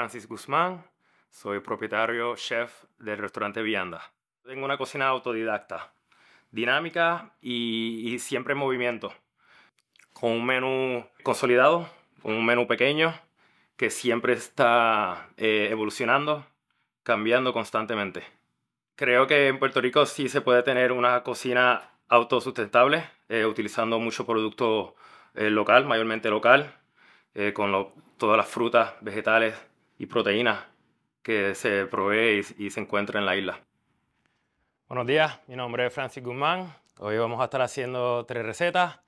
Francis Guzmán, soy propietario chef del restaurante Vianda. Tengo una cocina autodidacta, dinámica y siempre en movimiento, con un menú consolidado, con un menú pequeño que siempre está evolucionando, cambiando constantemente. Creo que en Puerto Rico sí se puede tener una cocina autosustentable, utilizando mucho producto local, mayormente local, con todas las frutas, vegetales y proteínas que se provee y se encuentra en la isla. Buenos días, mi nombre es Francis Guzmán. Hoy vamos a estar haciendo 3 recetas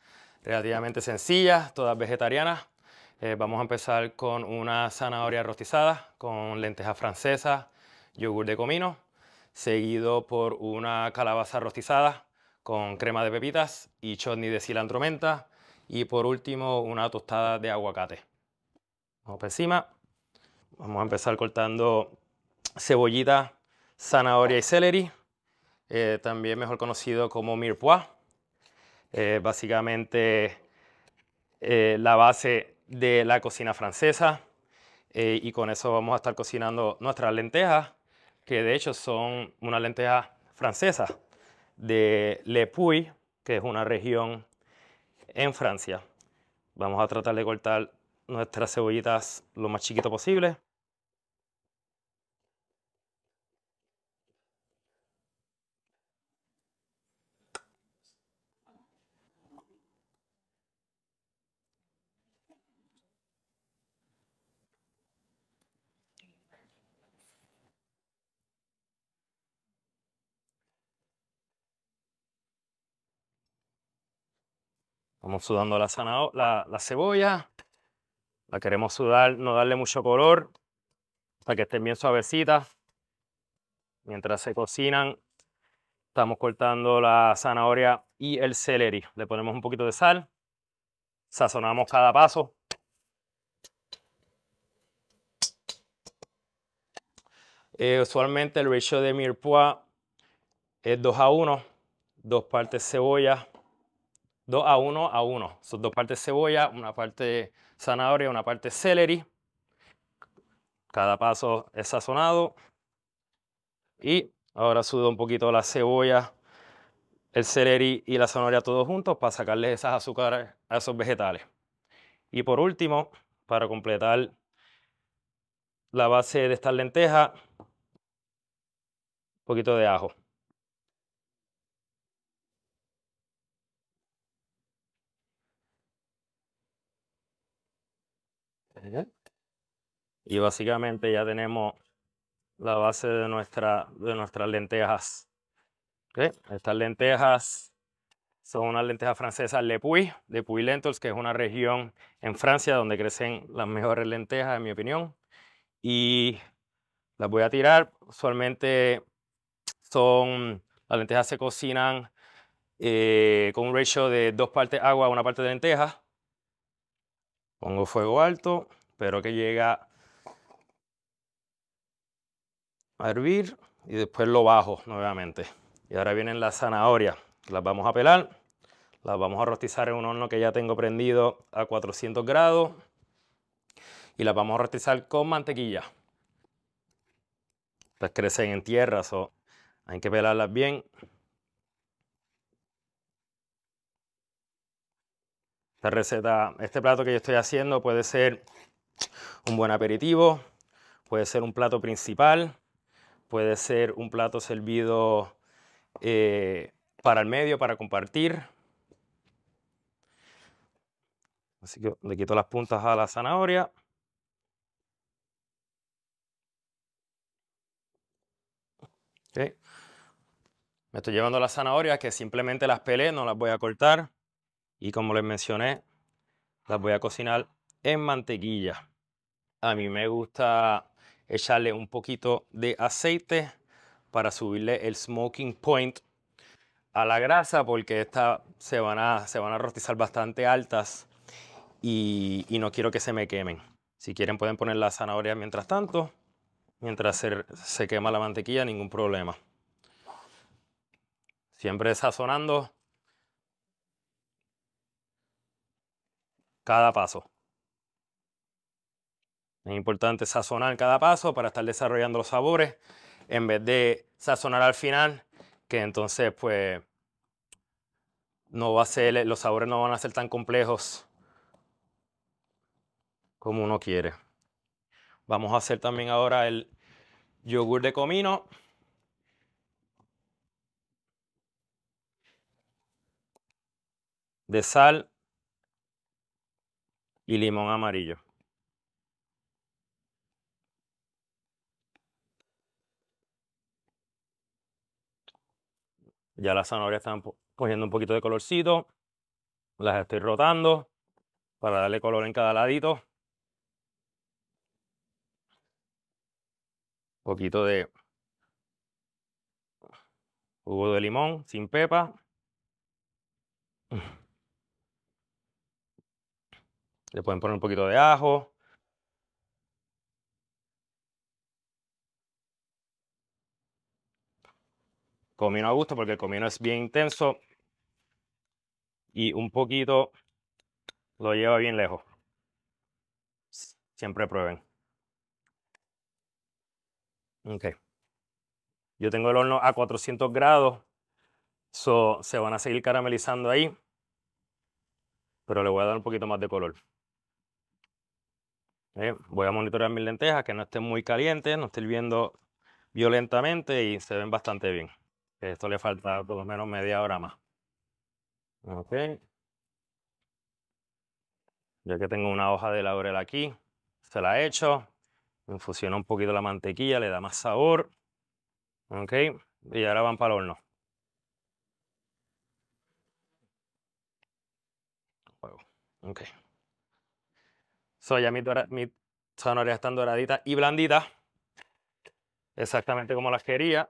relativamente sencillas, todas vegetarianas. Vamos a empezar con una zanahoria rostizada con lentejas francesas, yogur de comino, seguido por una calabaza rostizada con crema de pepitas y chutney de cilantro menta, y por último una tostada de aguacate. Vamos por encima. Vamos a empezar cortando cebollita, zanahoria y celery, también mejor conocido como mirepoix. Básicamente la base de la cocina francesa, y con eso vamos a estar cocinando nuestras lentejas, que de hecho son unas lentejas francesas de Le Puy, que es una región en Francia. Vamos a tratar de cortar nuestras cebollitas lo más chiquito posible. Vamos sudando la cebolla. La queremos sudar, no darle mucho color, para que estén bien suavecitas. Mientras se cocinan, estamos cortando la zanahoria y el celery. Le ponemos un poquito de sal, sazonamos cada paso. Usualmente el ratio de mirepoix es 2:1, 2 partes cebolla, 2:1:1. Son 2 partes cebolla, una parte zanahoria, una parte celery. Cada paso es sazonado. Y ahora sudo un poquito la cebolla, el celery y la zanahoria todos juntos para sacarle esas azúcares a esos vegetales. Y por último, para completar la base de estas lentejas, un poquito de ajo. Y básicamente ya tenemos la base de nuestras lentejas. ¿Okay? Estas lentejas son unas lentejas francesas Le Puy, de Puy Lentils, que es una región en Francia donde crecen las mejores lentejas, en mi opinión. Y las voy a tirar. Usualmente las lentejas se cocinan con un ratio de 2 partes agua, 1 parte de lentejas. Pongo fuego alto, espero que llegue a hervir y después lo bajo nuevamente. Y ahora vienen las zanahorias. Las vamos a pelar, las vamos a rostizar en un horno que ya tengo prendido a 400 grados y las vamos a rostizar con mantequilla. Estas crecen en tierra, hay que pelarlas bien. Esta receta, este plato que yo estoy haciendo puede ser un buen aperitivo, puede ser un plato principal, puede ser un plato servido para el medio, para compartir. Así que le quito las puntas a la zanahoria. Okay. Me estoy llevando las zanahorias, que simplemente las pelé, no las voy a cortar. Y como les mencioné, las voy a cocinar en mantequilla. A mí me gusta echarle un poquito de aceite para subirle el smoking point a la grasa, porque estas se van a rostizar bastante altas y no quiero que se me quemen. Si quieren pueden poner la zanahoria mientras tanto, mientras se quema la mantequilla, ningún problema. Siempre sazonando cada paso. Es importante sazonar cada paso para estar desarrollando los sabores en vez de sazonar al final, que entonces pues no va a ser, los sabores no van a ser tan complejos como uno quiere. Vamos a hacer también ahora el yogur de comino. De sal y limón amarillo. Ya las zanahorias están cogiendo un poquito de colorcito. Las estoy rotando para darle color en cada ladito. Un poquito de jugo de limón sin pepa. Le pueden poner un poquito de ajo. Comino a gusto porque el comino es bien intenso y un poquito lo lleva bien lejos. Siempre prueben. Ok. Yo tengo el horno a 400 grados. Se van a seguir caramelizando ahí. Pero le voy a dar un poquito más de color. Voy a monitorear mis lentejas que no estén muy calientes, no estén hirviendo violentamente y se ven bastante bien. Esto le falta por lo menos media hora más. Ok. Ya que tengo una hoja de laurel aquí, se la echo. Infusiona un poquito la mantequilla, le da más sabor. Ok. Y ahora van para el horno. Ok. Ya mis zanahorias están doraditas y blanditas. Exactamente como las quería.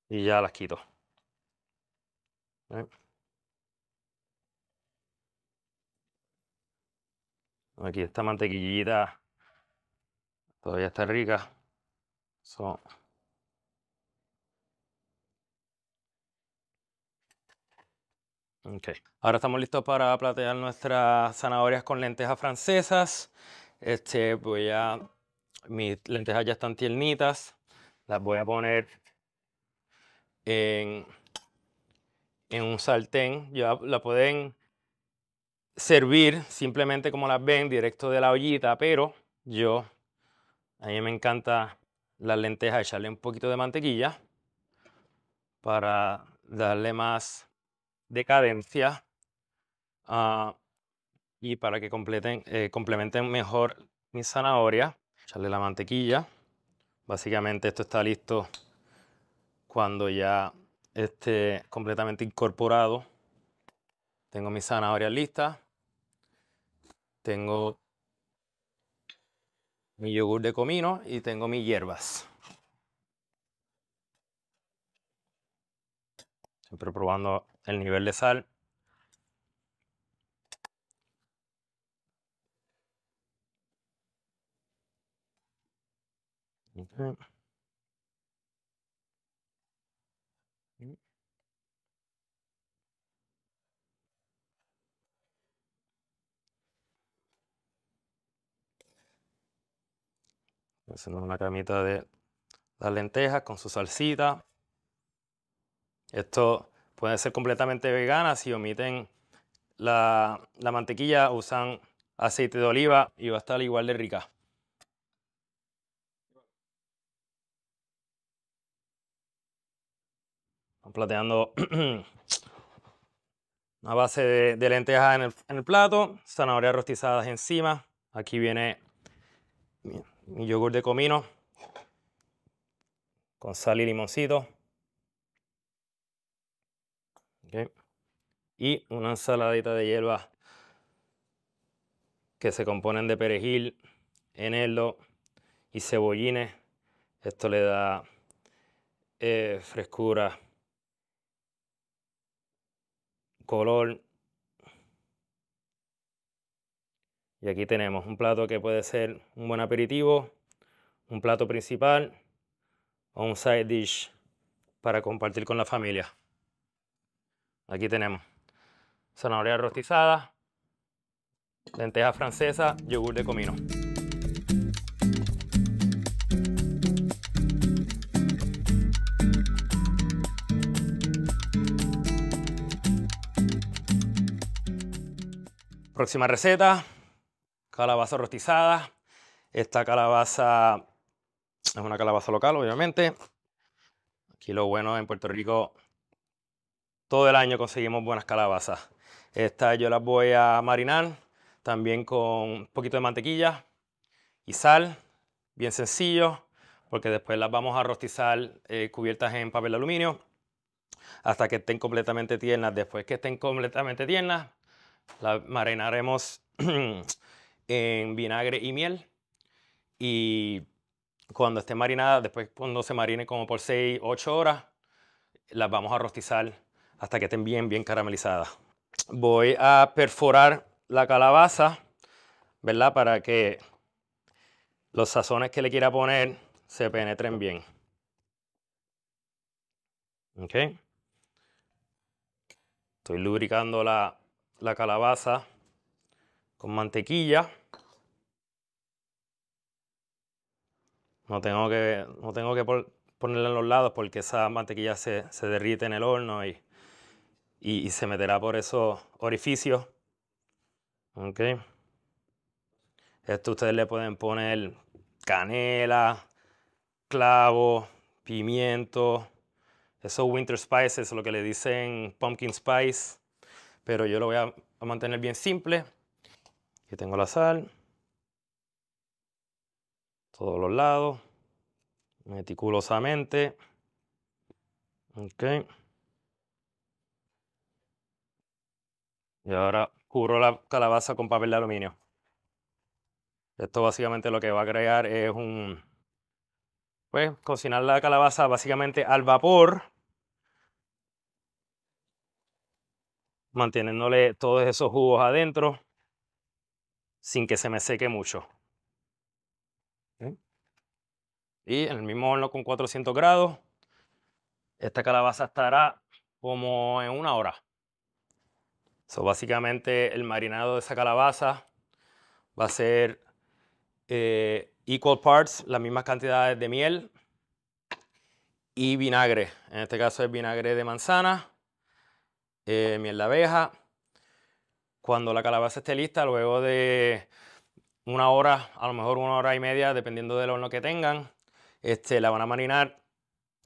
Y ya las quito. Aquí esta mantequillita todavía está rica. Okay. Ahora estamos listos para platear nuestras zanahorias con lentejas francesas. Mis lentejas ya están tiernitas. Las voy a poner en un sartén. Ya la pueden servir simplemente como las ven, directo de la ollita, pero a mí me encanta las lentejas, echarle un poquito de mantequilla para darle más decadencia y para que complementen mejor mi zanahoria. Echarle la mantequilla. Básicamente esto está listo cuando ya esté completamente incorporado. Tengo mis zanahorias listas. Tengo mi yogur de comino y tengo mis hierbas. Siempre probando el nivel de sal. Okay. Haciendo una camita de las lentejas con su salsita. Esto puede ser completamente vegana si omiten la mantequilla, usan aceite de oliva y va a estar igual de rica. Estamos plateando una base de lentejas en el plato, zanahorias rostizadas encima. Aquí viene mi yogur de comino con sal y limoncito. Okay. Y una ensaladita de hierbas que se componen de perejil, eneldo y cebollines. Esto le da frescura, color. Y aquí tenemos un plato que puede ser un buen aperitivo, un plato principal o un side dish para compartir con la familia. Aquí tenemos zanahoria rostizada, lentejas francesas, yogur de comino. Próxima receta, calabaza rostizada. Esta calabaza es una calabaza local, obviamente. Aquí lo bueno en Puerto Rico, todo el año conseguimos buenas calabazas. Estas yo las voy a marinar también con un poquito de mantequilla y sal, bien sencillo, porque después las vamos a rostizar cubiertas en papel de aluminio hasta que estén completamente tiernas. Después que estén completamente tiernas, las marinaremos en vinagre y miel. Y cuando estén marinadas, después cuando se marine como por 6, 8 horas, las vamos a rostizar hasta que estén bien caramelizadas. Voy a perforar la calabaza, ¿verdad? Para que los sazones que le quiera poner se penetren bien. ¿Ok? Estoy lubricando la calabaza con mantequilla. No tengo que ponerla en los lados porque esa mantequilla se derrite en el horno y se meterá por esos orificios. ¿Ok? Esto ustedes le pueden poner canela, clavo, pimiento, esos winter spices, lo que le dicen pumpkin spice, pero yo lo voy a mantener bien simple. Aquí tengo la sal, todos los lados, meticulosamente. Ok. Y ahora cubro la calabaza con papel de aluminio. Esto básicamente lo que va a crear es pues cocinar la calabaza básicamente al vapor, manteniéndole todos esos jugos adentro sin que se me seque mucho. ¿Ok? Y en el mismo horno con 400 grados, esta calabaza estará como en 1 hora. Básicamente el marinado de esa calabaza va a ser equal parts, las mismas cantidades de miel y vinagre. En este caso es vinagre de manzana, miel de abeja. Cuando la calabaza esté lista, luego de 1 hora, a lo mejor 1 hora y media, dependiendo del horno que tengan, la van a marinar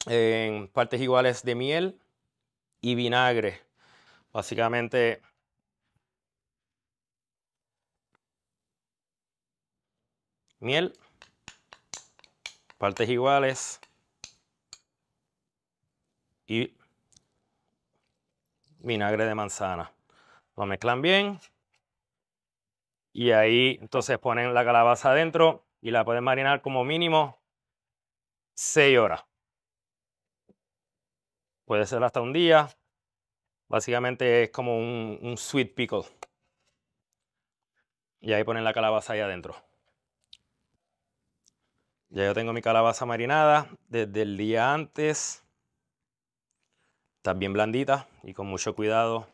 en partes iguales de miel y vinagre. Básicamente miel, partes iguales y vinagre de manzana. Lo mezclan bien y ahí entonces ponen la calabaza adentro y la pueden marinar como mínimo 6 horas. Puede ser hasta un día. Básicamente es como un sweet pickle. Y ahí ponen la calabaza ahí adentro. Ya yo tengo mi calabaza marinada desde el día antes. Está bien blandita y con mucho cuidado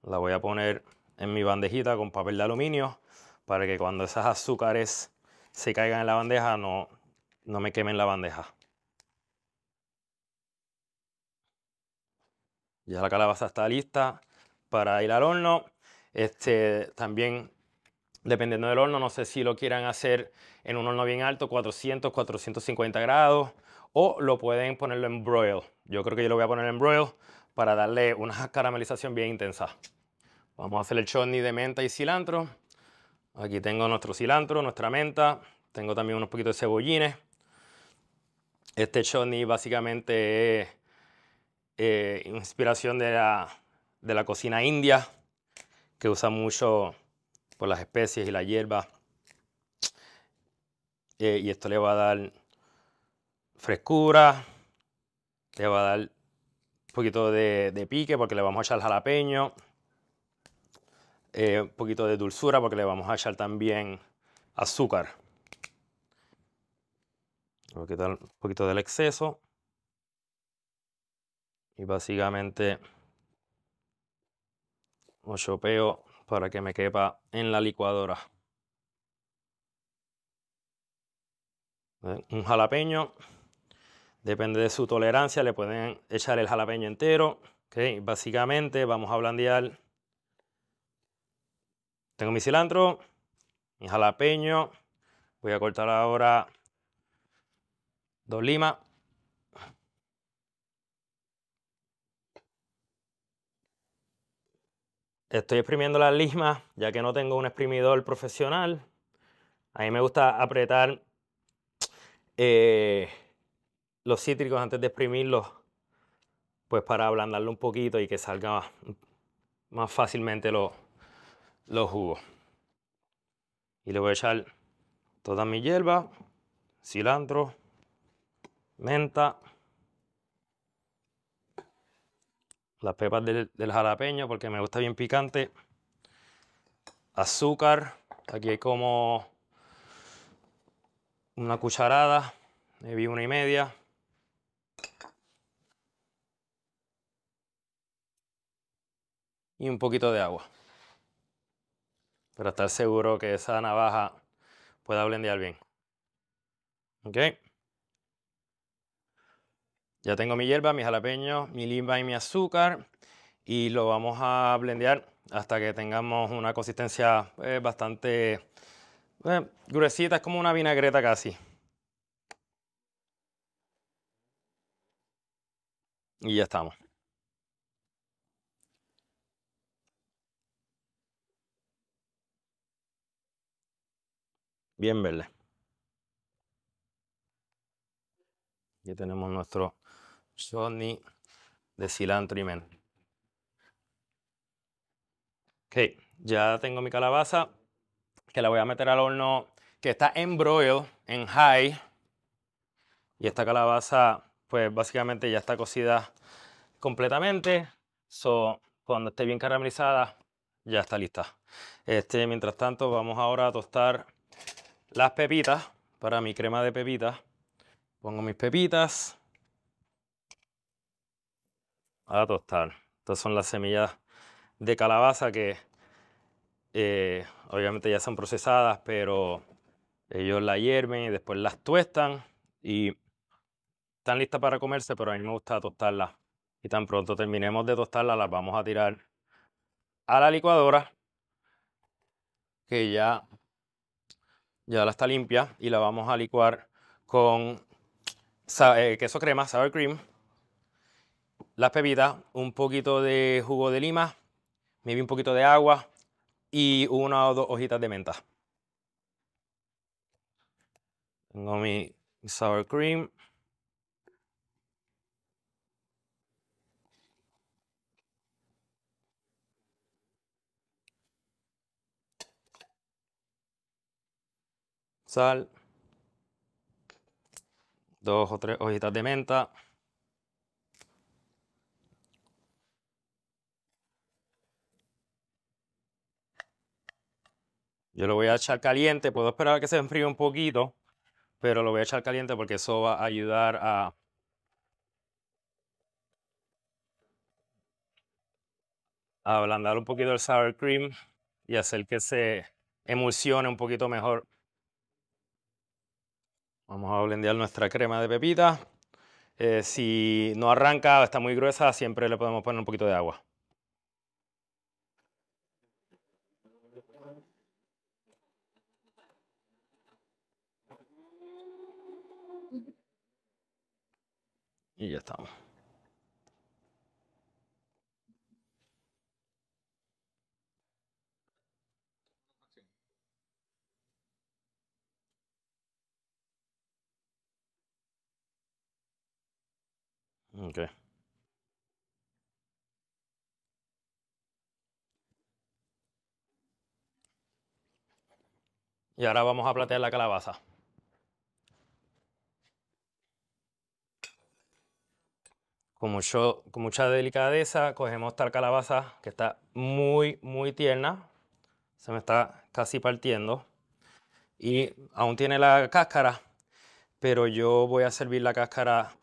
la voy a poner en mi bandejita con papel de aluminio para que cuando esas azúcares se caigan en la bandeja no me quemen la bandeja. Ya la calabaza está lista para ir al horno. También, dependiendo del horno, no sé si lo quieran hacer en un horno bien alto, 400, 450 grados, o lo pueden ponerlo en broil. Yo creo que yo lo voy a poner en broil para darle una caramelización bien intensa. Vamos a hacer el chutney de menta y cilantro. Aquí tengo nuestro cilantro, nuestra menta. Tengo también unos poquitos de cebollines. Este chutney básicamente es inspiración de la cocina india, que usa mucho por las especies y la hierba. Y esto le va a dar frescura, le va a dar un poquito de pique porque le vamos a echar jalapeño, un poquito de dulzura porque le vamos a echar también azúcar. Voy a quitar un poquito del exceso y básicamente lo chopeo para que me quepa en la licuadora. Un jalapeño, depende de su tolerancia, le pueden echar el jalapeño entero. ¿Okay? Básicamente vamos a blandear Tengo mi cilantro, mi jalapeño. Voy a cortar ahora 2 limas. Estoy exprimiendo las limas, ya que no tengo un exprimidor profesional. A mí me gusta apretar los cítricos antes de exprimirlos, pues para ablandarlo un poquito y que salga más fácilmente los jugos. Y le voy a echar toda mi hierba, cilantro, menta, las pepas del jalapeño porque me gusta bien picante, azúcar, aquí hay como una cucharada, maybe 1,5. Y un poquito de agua, para estar seguro que esa navaja pueda blendear bien. ¿Ok? Ya tengo mi hierba, mi jalapeño, mi lima y mi azúcar. Y lo vamos a blendear hasta que tengamos una consistencia bastante gruesita, es como una vinagreta casi. Y ya estamos. Bien verde. Aquí tenemos nuestro chutney de cilantro y menta. Ok, ya tengo mi calabaza, que la voy a meter al horno, que está en broil, en high. Y esta calabaza, pues básicamente ya está cocida completamente. So, cuando esté bien caramelizada, ya está lista. Mientras tanto, vamos ahora a tostar las pepitas para mi crema de pepitas. Pongo mis pepitas a tostar. Estas son las semillas de calabaza que obviamente ya son procesadas, pero ellos la hierven y después las tuestan y están listas para comerse, pero a mí me gusta tostarlas. Y tan pronto terminemos de tostarlas, las vamos a tirar a la licuadora, que ya la está limpia, y la vamos a licuar con queso crema, sour cream, las pepitas, un poquito de jugo de lima, maybe un poquito de agua y 1 o 2 hojitas de menta. Tengo mi sour cream. Sal, 2 o 3 hojitas de menta. Yo lo voy a echar caliente, puedo esperar a que se enfríe un poquito, pero lo voy a echar caliente porque eso va a ayudar a ablandar un poquito el sour cream y hacer que se emulsione un poquito mejor. Vamos a blendear nuestra crema de pepita. Si no arranca o está muy gruesa, siempre le podemos poner un poquito de agua. Y ya estamos. Okay. Y ahora vamos a platear la calabaza. Con mucha delicadeza cogemos esta calabaza que está muy, muy tierna. Se me está casi partiendo. Y aún tiene la cáscara, pero yo voy a servir la cáscara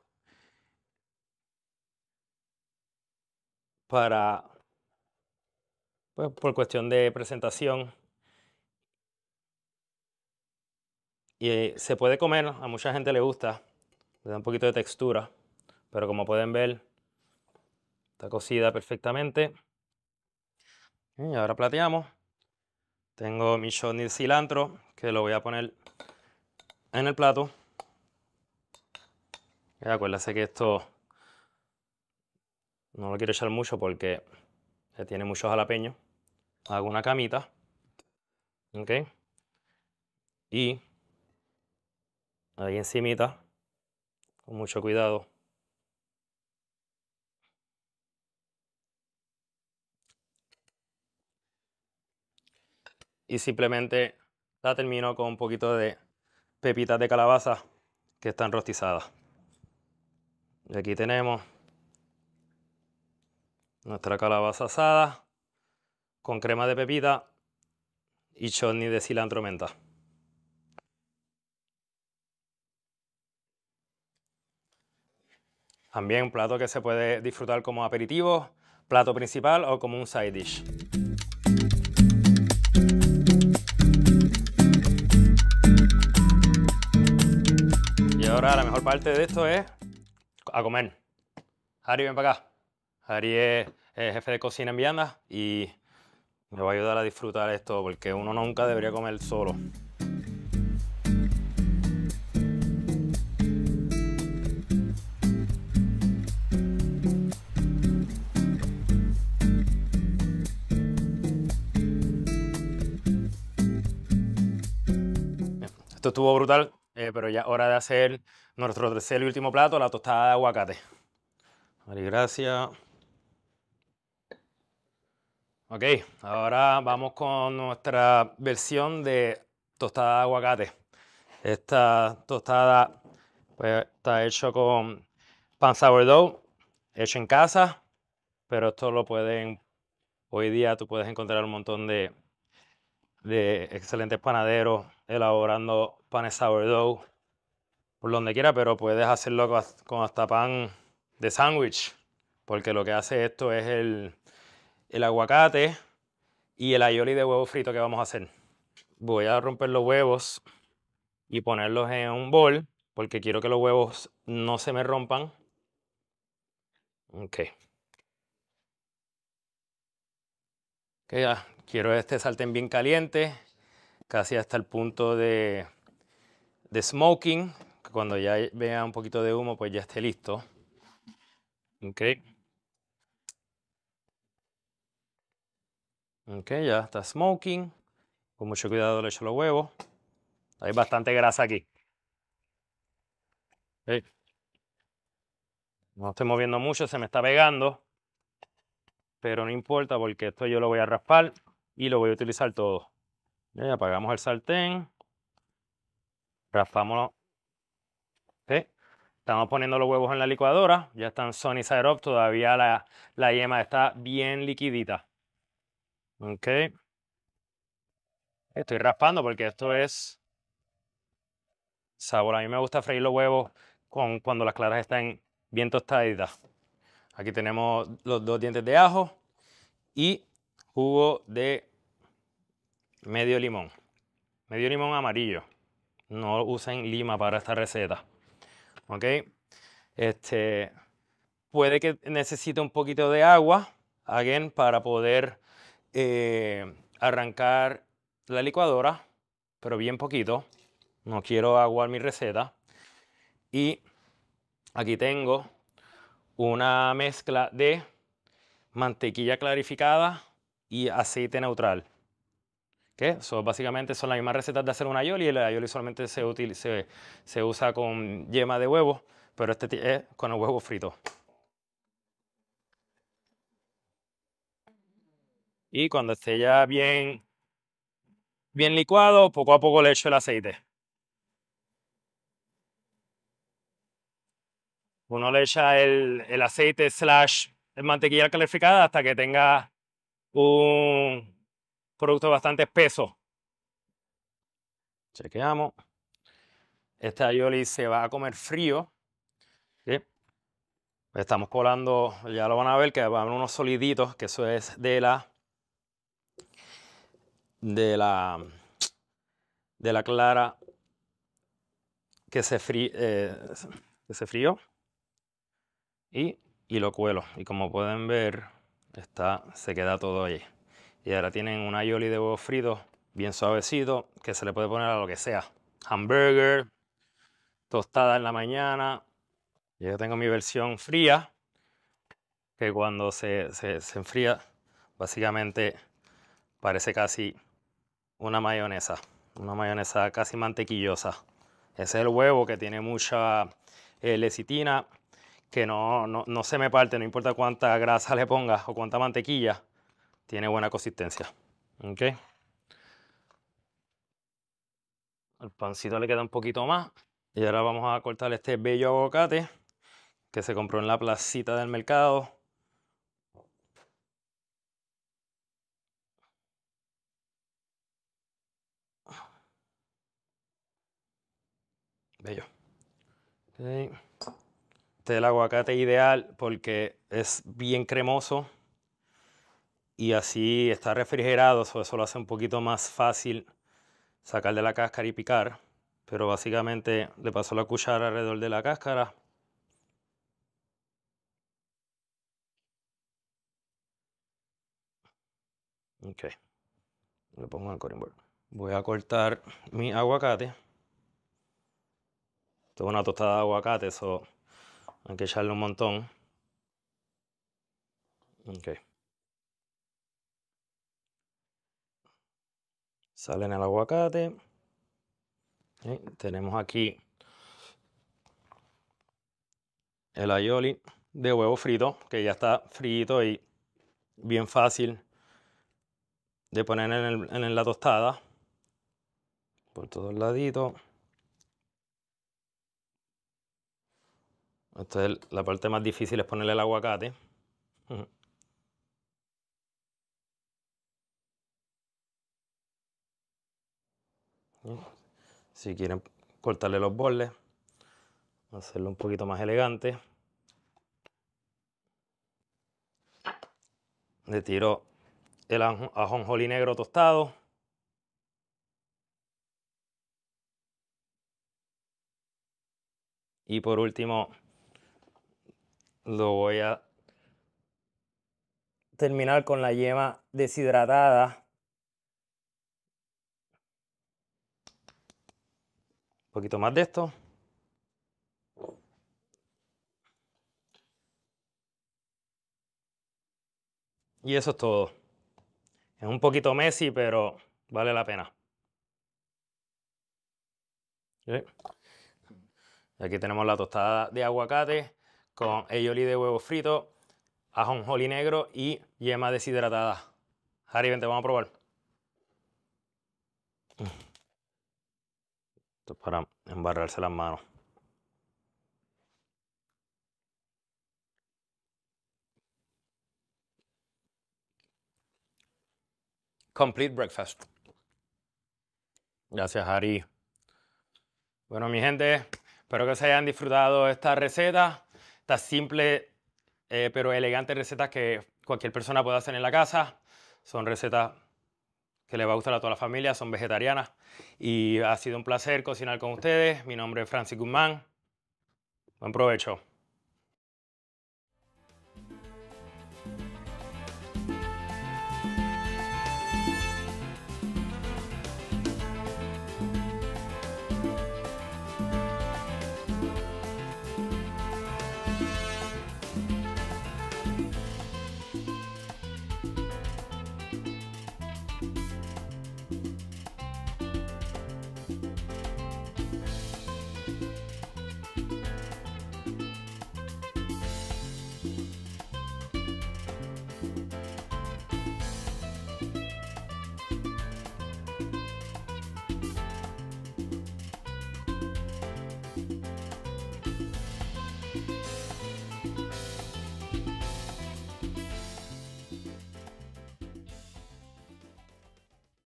para, pues, por cuestión de presentación. Y se puede comer, a mucha gente le gusta, le da un poquito de textura, pero como pueden ver, está cocida perfectamente. Y ahora plateamos. Tengo mi chutney de cilantro, que lo voy a poner en el plato. Y acuérdense que esto no lo quiero echar mucho porque tiene muchos jalapeños. Hago una camita, ¿ok? Y ahí encimita, con mucho cuidado. Y simplemente la termino con un poquito de pepitas de calabaza que están rostizadas. Y aquí tenemos nuestra calabaza asada con crema de pepita y chutney de cilantro menta. También un plato que se puede disfrutar como aperitivo, plato principal o como un side dish. Y ahora la mejor parte de esto es a comer. Harry, ven para acá. Harry es jefe de cocina en vianda y me va a ayudar a disfrutar esto porque uno nunca debería comer solo. Esto estuvo brutal, pero ya hora de hacer nuestro tercer y último plato, la tostada de aguacate. Harry, gracias. Ok, ahora vamos con nuestra versión de tostada de aguacate. Esta tostada pues, está hecho con pan sourdough, hecho en casa, pero esto lo pueden, hoy día tú puedes encontrar un montón de excelentes panaderos elaborando panes sourdough por donde quiera, pero puedes hacerlo con hasta pan de sándwich, porque lo que hace esto es el aguacate y el aioli de huevo frito que vamos a hacer. Voy a romper los huevos y ponerlos en un bol, porque quiero que los huevos no se me rompan. Ok. Ok, ya. Quiero este sartén bien caliente, casi hasta el punto de smoking, que cuando ya vea un poquito de humo, pues ya esté listo. Ok. Ok, ya está smoking. Con mucho cuidado le echo los huevos. Hay bastante grasa aquí. Ok. No estoy moviendo mucho, se me está pegando. Pero no importa porque esto yo lo voy a raspar y lo voy a utilizar todo. Ya apagamos el sartén. Raspamos. ¿Sí? Estamos poniendo los huevos en la licuadora. Ya están sunny side up. Todavía la yema está bien liquidita. Ok. Estoy raspando porque esto es sabor. A mí me gusta freír los huevos cuando las claras están bien tostaditas. Aquí tenemos los 2 dientes de ajo y jugo de medio limón. Medio limón amarillo. No usen lima para esta receta. ¿Ok? Puede que necesite un poquito de agua, again, para poder arrancar la licuadora, pero bien poquito. No quiero aguar mi receta. Y aquí tengo una mezcla de mantequilla clarificada y aceite neutral. ¿Qué? Básicamente son las mismas recetas de hacer un aioli. El aioli solamente se usa con yema de huevo, pero este es con el huevo frito. Y cuando esté ya bien licuado, poco a poco le echo el aceite. Uno le echa el aceite / mantequilla calificada hasta que tenga un producto bastante espeso. Chequeamos. Este aioli se va a comer frío. ¿Sí? Estamos colando, ya lo van a ver, que van unos soliditos, que eso es de la clara que se frió y lo cuelo. Y como pueden ver, se queda todo ahí. Y ahora tienen un aioli de huevos fritos bien suavecito, que se le puede poner a lo que sea. Hamburger, tostada en la mañana. Yo tengo mi versión fría, que cuando se enfría, básicamente parece casi una mayonesa casi mantequillosa. Ese es el huevo que tiene mucha lecitina, que no se me parte, no importa cuánta grasa le pongas o cuánta mantequilla, tiene buena consistencia. ¿Ok? El pancito le queda un poquito más. Y ahora vamos a cortar este bello aguacate que se compró en la placita del mercado. Bello. Okay. Este es el aguacate ideal porque es bien cremoso y así está refrigerado, eso lo hace un poquito más fácil sacar de la cáscara y picar. Pero básicamente le paso la cuchara alrededor de la cáscara. Ok, lo pongo en el cutting board. Voy a cortar mi aguacate. Esto es una tostada de aguacate, eso hay que echarle un montón. Ok. Sale en el aguacate. Tenemos aquí el aioli de huevo frito, que ya está frito y bien fácil de poner en la tostada. Por todos laditos. Esta es la parte más difícil, es ponerle el aguacate. Si quieren cortarle los bordes, hacerlo un poquito más elegante. Le tiro el ajonjolí negro tostado. Y por último, lo voy a terminar con la yema deshidratada. Un poquito más de esto. Y eso es todo. Es un poquito messy, pero vale la pena. ¿Sí? Aquí tenemos la tostada de aguacate con aioli de huevo frito, ajonjolí negro y yema deshidratada. Harry, vente, vamos a probar. Esto es para embarrarse las manos. Complete breakfast. Gracias, Harry. Bueno, mi gente, espero que se hayan disfrutado esta receta. Esta simple pero elegante receta que cualquier persona puede hacer en la casa. Son recetas que le va a gustar a toda la familia, son vegetarianas. Y ha sido un placer cocinar con ustedes. Mi nombre es Francis Guzmán. Buen provecho.